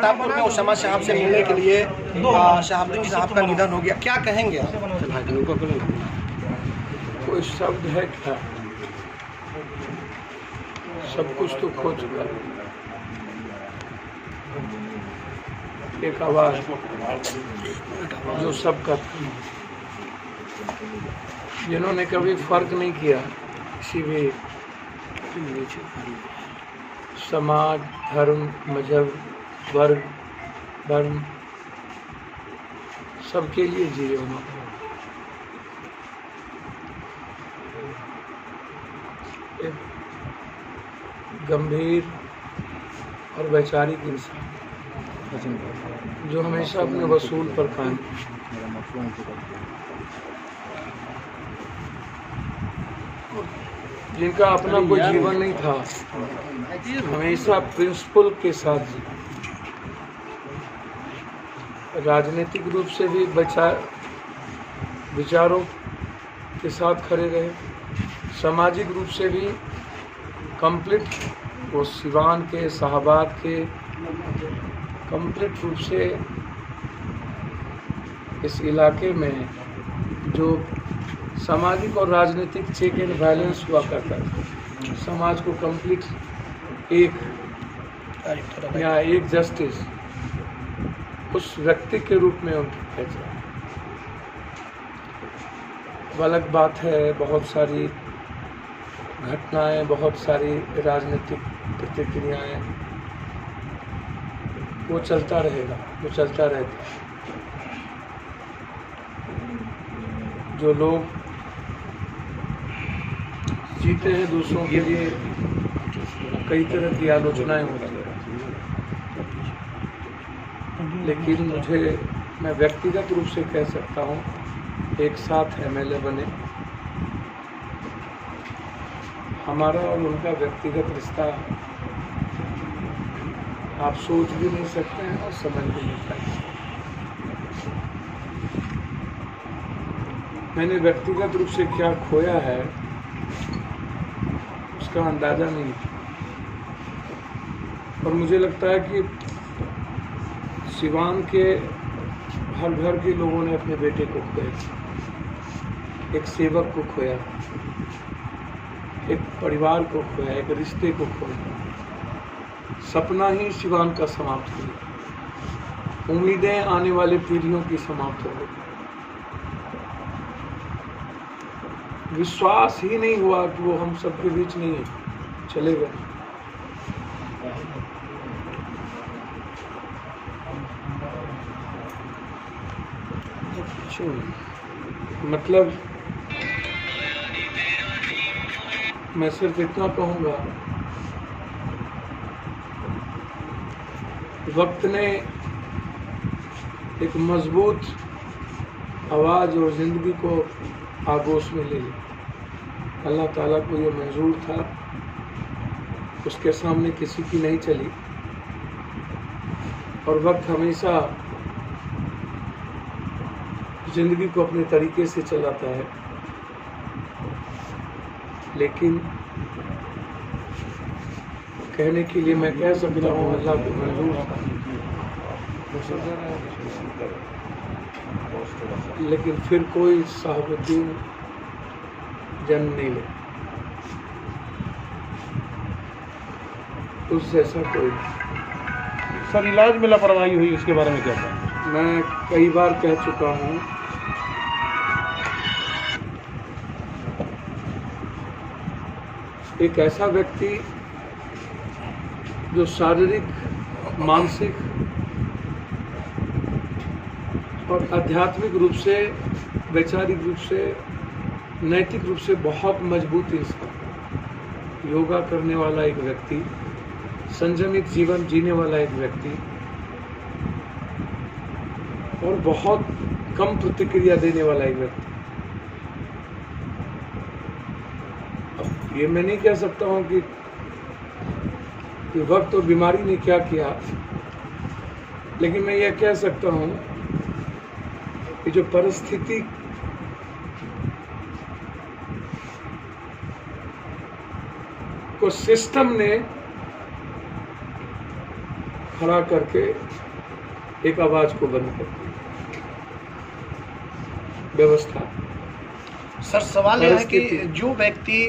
घाटापुर में उसामा साहब से मिलने के लिए शहाबुद्दीन साहब का निधन हो गया, क्या कहेंगे आप? कोई शब्द है क्या? सब कुछ तो खो चुका है। एक आवाज जो सबका था, जिन्होंने कभी फर्क नहीं किया किसी भी समाज, धर्म, मजहब, वर्ग, वर्ण, सबके लिए जिए उन्होंने। एक गंभीर और वैचारिक इंसान जो हमेशा अपने वसूल पर कायम, जिनका अपना कोई जीवन नहीं था, हमेशा प्रिंसिपल के साथ राजनीतिक रूप से भी विचारों के साथ खड़े रहे, सामाजिक रूप से भी कंप्लीट वो सिवान के शाहबाद के कंप्लीट रूप से इस इलाके में जो सामाजिक और राजनीतिक चेक एंड बैलेंस हुआ करता था, समाज को कंप्लीट एक जस्टिस, उस व्यक्ति के रूप में उनकी पहचान। अलग बात है, बहुत सारी घटनाएं, बहुत सारी राजनीतिक प्रतिक्रियाएं, वो चलता रहेगा, वो चलता रहता है। जो लोग जीते हैं दूसरों के लिए, कई तरह की आलोचनाएं होती हैं, लेकिन मैं व्यक्तिगत रूप से कह सकता हूँ, एक साथ एमएलए बने, हमारा और उनका व्यक्तिगत रिश्ता आप सोच भी नहीं सकते हैं और समझ भी नहीं सकते। मैंने व्यक्तिगत रूप से क्या खोया है उसका अंदाजा नहीं, और मुझे लगता है कि सिवान के हर घर के लोगों ने अपने बेटे को खोया, एक सेवक को खोया, एक परिवार को खोया, एक रिश्ते को खोया। सपना ही सिवान का समाप्त हुआ, उम्मीदें आने वाली पीढ़ियों की समाप्त हो गई, विश्वास ही नहीं हुआ कि वो हम सबके बीच नहीं है, चले गए। मतलब मैं सिर्फ इतना कहूँगा, वक्त ने एक मजबूत आवाज़ और ज़िंदगी को आगोश में ले लिया। अल्लाह ताला को ये मंजूर था, उसके सामने किसी की नहीं चली, और वक्त हमेशा ज़िंदगी को अपने तरीके से चलाता है, लेकिन कहने के लिए मैं कह सकता हूँ अल्लाह को मंजूर था, लेकिन फिर कोई शहाबुद्दीन जन्म नहीं ले, उस जैसा कोई। सर, इलाज में लापरवाही हुई, उसके बारे में क्या कहें? मैं कई बार कह चुका हूँ, एक ऐसा व्यक्ति जो शारीरिक, मानसिक और आध्यात्मिक रूप से, वैचारिक रूप से, नैतिक रूप से बहुत मजबूत इंसान, योगा करने वाला एक व्यक्ति, संयमित जीवन जीने वाला एक व्यक्ति, और बहुत कम प्रतिक्रिया देने वाला एक व्यक्ति। अब ये मैं नहीं कह सकता हूँ कि वक्त और बीमारी ने क्या किया, लेकिन मैं ये कह सकता हूँ कि जो परिस्थिति को सिस्टम ने खड़ा करके एक आवाज को बंद कर दी। व्यवस्था सर सवाल यह है कि परिस्थिति। जो व्यक्ति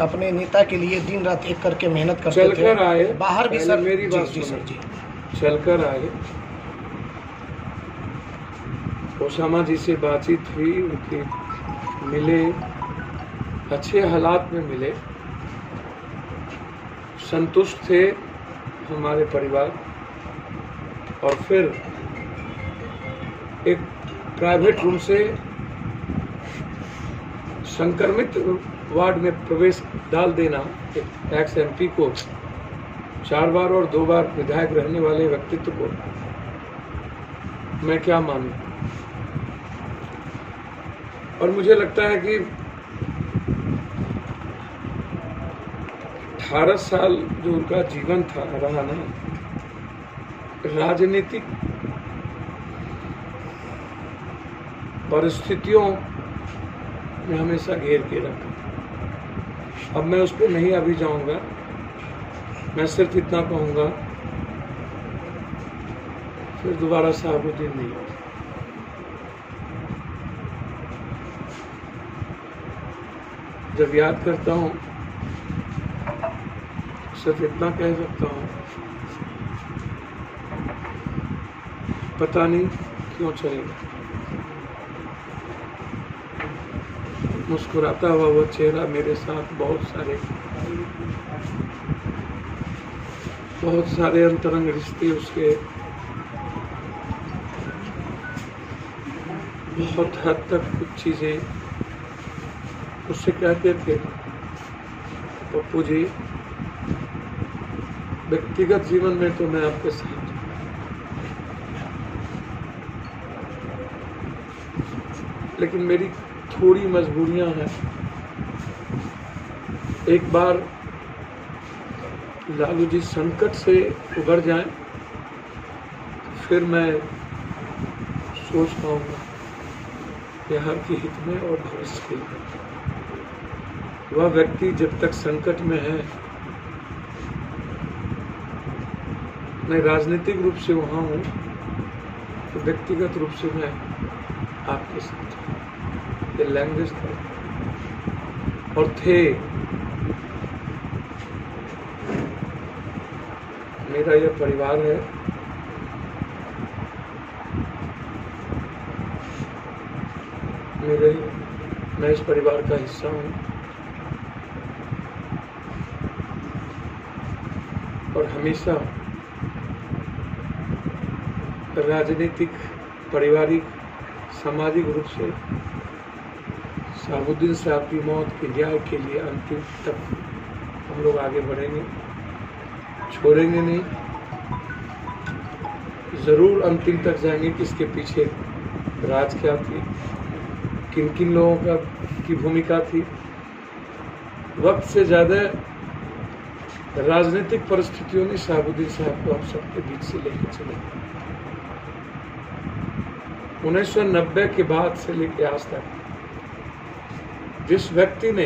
अपने नेता के लिए दिन रात एक करके मेहनत करते चलकर थे आए, बाहर भी पहले सर मेरी बात जी सुनो। सर जी चलकर आए, ओसामा जी से बातचीत हुई, उनकी मिले, अच्छे हालात में मिले, संतुष्ट थे हमारे परिवार। और फिर एक प्राइवेट रूम से संक्रमित वार्ड में प्रवेश डाल देना एक एक्स MP को, 4 बार और 2 बार विधायक रहने वाले व्यक्तित्व को मैं क्या मानूं। और मुझे लगता है कि 18 साल जो उनका जीवन था रहा ना, राजनीतिक परिस्थितियों ने हमेशा घेर के रखा। अब मैं उस पर नहीं अभी जाऊंगा, मैं सिर्फ इतना कहूंगा, फिर दोबारा शहाबुद्दीन नहीं होगा। जब याद करता हूं सिर्फ इतना कह सकता हूं, पता नहीं क्यों चलेगा। मुस्कुराता हुआ वो चेहरा मेरे साथ बहुत सारे अंतरंग रिश्ते उसके बहुत हद तक कुछ चीजें उससे कहते थे, पप्पू जी व्यक्तिगत जीवन में तो मैं आपके साथ हूं, लेकिन मेरी थोड़ी मजबूरियां हैं। एक बार लालू जी संकट से उबर जाएं, फिर मैं सोच पाऊंगा बिहार के हित में और भविष्य के लिए। वह व्यक्ति जब तक संकट में है, मैं राजनीतिक रूप से वहां हूं, तो व्यक्तिगत रूप से मैं आपके साथ हूं। ये लैंग्वेज था और थे। मेरा यह परिवार है, मैं इस परिवार का हिस्सा हूं और हमेशा राजनीतिक, पारिवारिक, सामाजिक रूप से शहाबुद्दीन साहब की मौत के न्याय के लिए अंतिम तक हम लोग आगे बढ़ेंगे, छोड़ेंगे नहीं, जरूर अंतिम तक जाएंगे कि इसके पीछे राज क्या थी, किन किन लोगों की भूमिका थी। वक्त से ज्यादा राजनीतिक परिस्थितियों ने शहाबुद्दीन साहब को हम सबके बीच से लेकर चले। 1990 के बाद से लेकर आज तक जिस व्यक्ति ने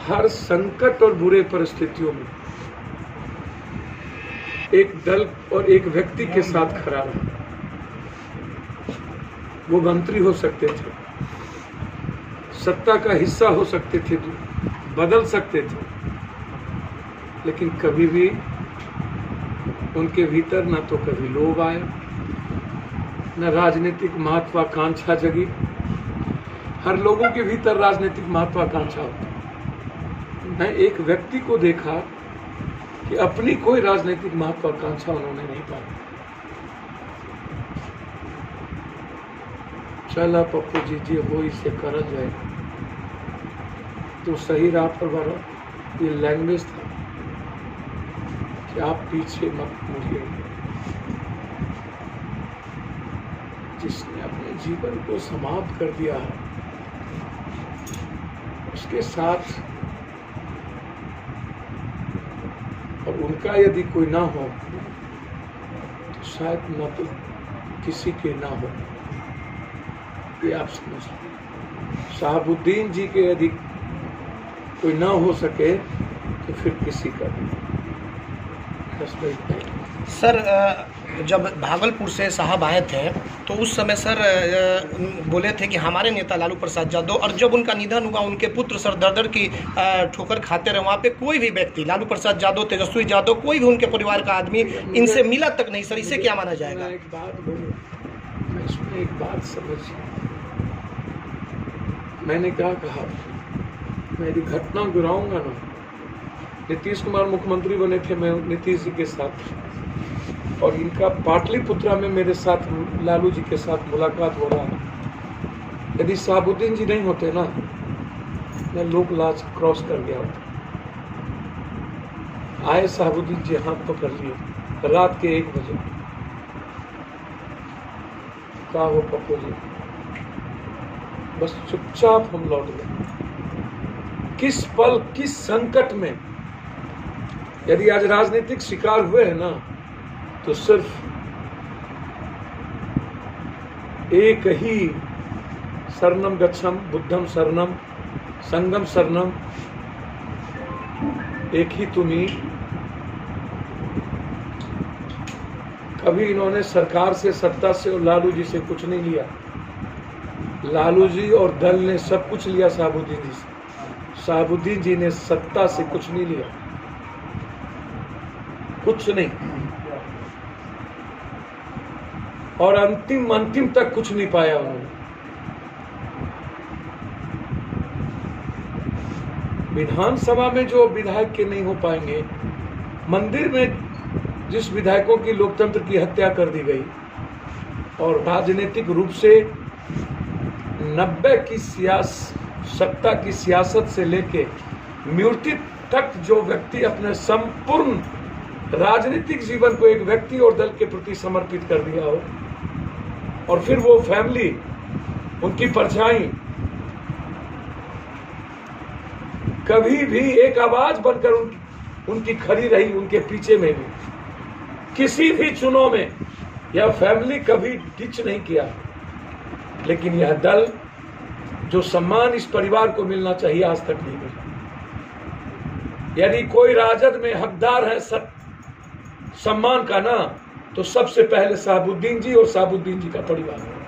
हर संकट और बुरे परिस्थितियों में एक दल और एक व्यक्ति के साथ खड़ा रहा, वो मंत्री हो सकते थे, सत्ता का हिस्सा हो सकते थे, बदल सकते थे, लेकिन कभी भी उनके भीतर न तो कभी लोभ आया, न राजनीतिक महत्वाकांक्षा जगी। हर लोगों के भीतर राजनीतिक महत्वाकांक्षा होती है। मैं एक व्यक्ति को देखा कि अपनी कोई राजनीतिक महत्वाकांक्षा उन्होंने नहीं पाई। चला पप्पू जी हो इसे कर जाए तो सही राह पर बढ़ो। ये लैंग्वेज था कि आप पीछे मत मुड़िए। जिसने अपने जीवन को समाप्त कर दिया है, उसके साथ और उनका यदि कोई ना हो तो शायद न तो किसी के ना हो, ये आप समझ लीजिए। शहाबुद्दीन जी के यदि कोई ना हो सके तो फिर किसी का भी। बस वही। सर जब भागलपुर से साहब आए थे तो उस समय सर बोले थे कि हमारे नेता लालू प्रसाद यादव, और जब उनका निधन हुआ उनके पुत्र सर दर की ठोकर खाते रहे। वहाँ पे कोई भी व्यक्ति, लालू प्रसाद यादव, तेजस्वी यादव, कोई भी उनके परिवार का आदमी इनसे मिला तक नहीं। सर इसे क्या माना जाएगा? एक बात बोलूं, मैं इसमें एक बात समझिए, मैंने क्या कहा, मैं यदि घटना गिराऊंगा ना, नीतीश कुमार मुख्यमंत्री बने थे, मैं नीतीश जी के साथ, और इनका पाटलिपुत्रा में मेरे साथ लालू जी के साथ मुलाकात हो रहा है। यदि शहाबुद्दीन जी नहीं होते ना, मैं लोक लाज क्रॉस कर गया होता। आए शहाबुद्दीन जी, हाथ पकड़ लिए रात के 1 बजे। कहा हो पप्पू जी, बस चुपचाप हम लौट गए। किस पल, किस संकट में, यदि आज राजनीतिक शिकार हुए हैं ना, तो सिर्फ एक ही शरणम गच्छम बुद्धम शरणम संगम शरणम, एक ही तुम्ही। कभी इन्होंने सरकार से, सत्ता से और लालू जी से कुछ नहीं लिया। लालू जी और दल ने सब कुछ लिया शहाबुद्दीन जी से। शहाबुद्दीन जी ने सत्ता से कुछ नहीं लिया, कुछ नहीं, और अंतिम तक कुछ नहीं पाया उन्होंने। विधानसभा में जो विधायक के नहीं हो पाएंगे, मंदिर में जिस विधायकों की लोकतंत्र की हत्या कर दी गई, और राजनीतिक रूप से 90 की सत्ता की सियासत से लेके मृत्यु तक जो व्यक्ति अपने संपूर्ण राजनीतिक जीवन को एक व्यक्ति और दल के प्रति समर्पित कर दिया हो, और फिर वो फैमिली, उनकी परछाई कभी भी एक आवाज बनकर उनकी खड़ी रही, उनके पीछे में भी किसी भी चुनाव में यह फैमिली कभी डिच नहीं किया। लेकिन यह दल, जो सम्मान इस परिवार को मिलना चाहिए, आज तक नहीं मिला। यदि कोई राजद में हकदार है सम्मान का ना, तो सबसे पहले शहाबुद्दीन जी और शहाबुद्दीन जी का परिवार है।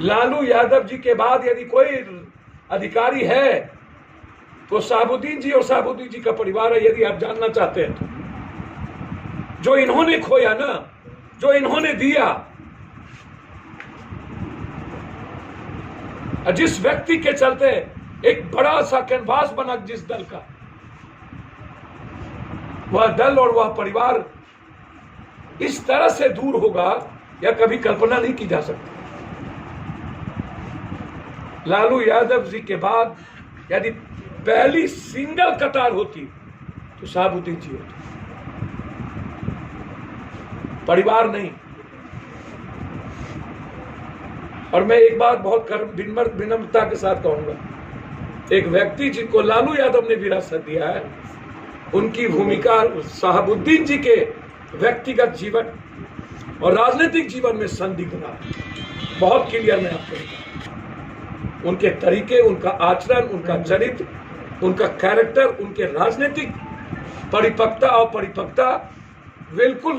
लालू यादव जी के बाद यदि कोई अधिकारी है तो शहाबुद्दीन जी और शहाबुद्दीन जी का परिवार है। यदि आप जानना चाहते हैं तो जो इन्होंने खोया ना, जो इन्होंने दिया, जिस व्यक्ति के चलते एक बड़ा सा कैनवास बना जिस दल का, वह दल और वह परिवार इस तरह से दूर होगा, यह कभी कल्पना नहीं की जा सकती। लालू यादव जी के बाद यदि पहली सिंगल कतार होती तो शहाबुद्दीन जी होते, परिवार नहीं। और मैं एक बात बहुत विनम्रता के साथ कहूंगा, एक व्यक्ति जिनको लालू यादव ने विरासत दिया है, उनकी भूमिका शहाबुद्दीन जी के व्यक्तिगत जीवन और राजनीतिक जीवन में संदिग्ध रहा। बहुत क्लियर मैं आपको बताऊं, उनके तरीके, उनका आचरण, उनका चरित्र, उनका कैरेक्टर, उनके राजनीतिक परिपक्वता और परिपक्वता बिल्कुल,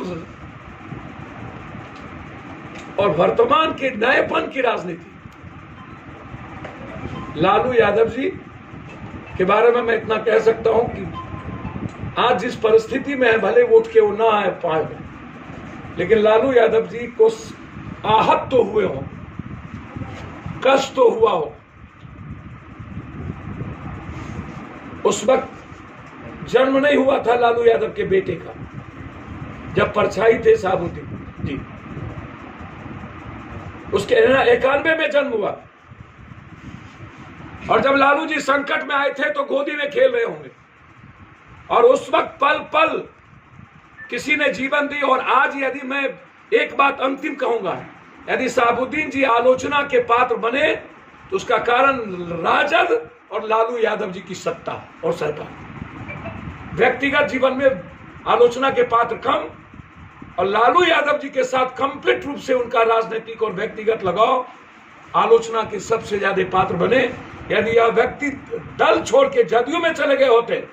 और वर्तमान के नएपन की राजनीति। लालू यादव जी के बारे में मैं इतना कह सकता हूं कि आज जिस परिस्थिति में है, भले वोट के वो ना आ पाए, लेकिन लालू यादव जी को आहत तो हुए हो, कष्ट तो हुआ हो। उस वक्त जन्म नहीं हुआ था लालू यादव के बेटे का, जब परछाई थे शहाबुद्दीन जी, उसके 91 में जन्म हुआ। और जब लालू जी संकट में आए थे तो गोदी में खेल रहे होंगे, और उस वक्त पल पल किसी ने जीवन दी। और आज यदि मैं एक बात अंतिम कहूंगा, यदि शहाबुद्दीन जी आलोचना के पात्र बने तो उसका कारण राजद और लालू यादव जी की सत्ता और सरकार। व्यक्तिगत जीवन में आलोचना के पात्र कम, और लालू यादव जी के साथ कंप्लीट रूप से उनका राजनीतिक और व्यक्तिगत लगाव आलोचना के सबसे ज्यादा पात्र बने। यदि यह व्यक्ति दल छोड़ के जदयू में चले गए होते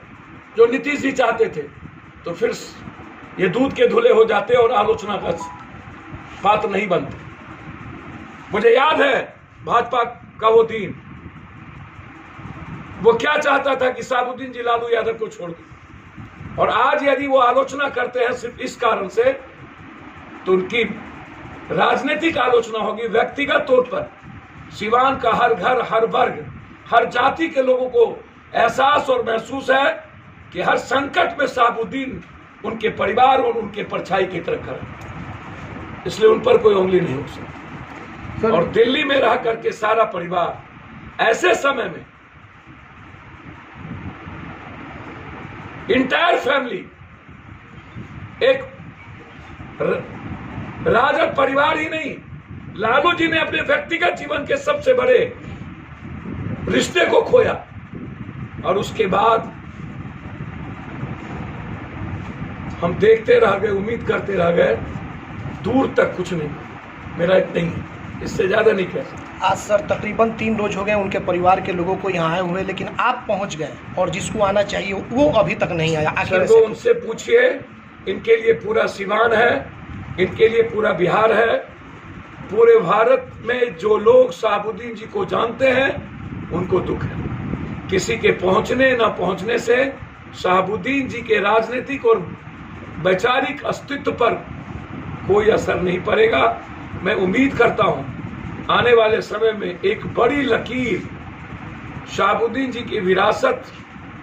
जो नीतीश जी चाहते थे, तो फिर ये दूध के धुले हो जाते और आलोचना का पात्र नहीं बनते। मुझे याद है भाजपा का वो दिन, वो क्या चाहता था कि शहाबुद्दीन जी लालू यादव को छोड़ दें, और आज यदि वो आलोचना करते हैं सिर्फ इस कारण से, तो उनकी राजनीतिक आलोचना होगी। व्यक्तिगत तौर पर सिवान का हर घर, हर वर्ग, हर जाति के लोगों को एहसास और महसूस है कि हर संकट में शहाबुद्दीन उनके परिवार और उनके परछाई की तरह खड़ा, इसलिए उन पर कोई उंगली नहीं हो सकती। और दिल्ली में रह करके सारा परिवार ऐसे समय में, इंटायर फैमिली, एक राजद परिवार ही नहीं, लालू जी ने अपने व्यक्तिगत जीवन के सबसे बड़े रिश्ते को खोया, और उसके बाद हम देखते रह गए, उम्मीद करते रह गए, दूर तक कुछ नहीं। मेरा इतना ही, इससे ज्यादा नहीं कह सकता। आज सर तकरीबन 3 रोज हो गए उनके परिवार के लोगों को यहाँ आए हुए, लेकिन आप पहुँच गए और जिसको आना चाहिए वो अभी तक नहीं आया। आखिर तो उनसे पूछिए, इनके लिए पूरा सिवान है, इनके लिए पूरा बिहार है, पूरे भारत में जो लोग शहाबुद्दीन जी को जानते हैं उनको दुख है। किसी के पहुंचने ना पहुंचने से शहाबुद्दीन जी के राजनीतिक और वैचारिक अस्तित्व पर कोई असर नहीं पड़ेगा। मैं उम्मीद करता हूं आने वाले समय में एक बड़ी लकीर शहाबुद्दीन जी की विरासत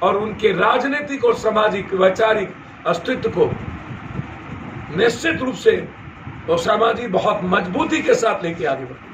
और उनके राजनीतिक और सामाजिक वैचारिक अस्तित्व को निश्चित रूप से ओसामा जी बहुत मजबूती के साथ लेके आगे बढ़े।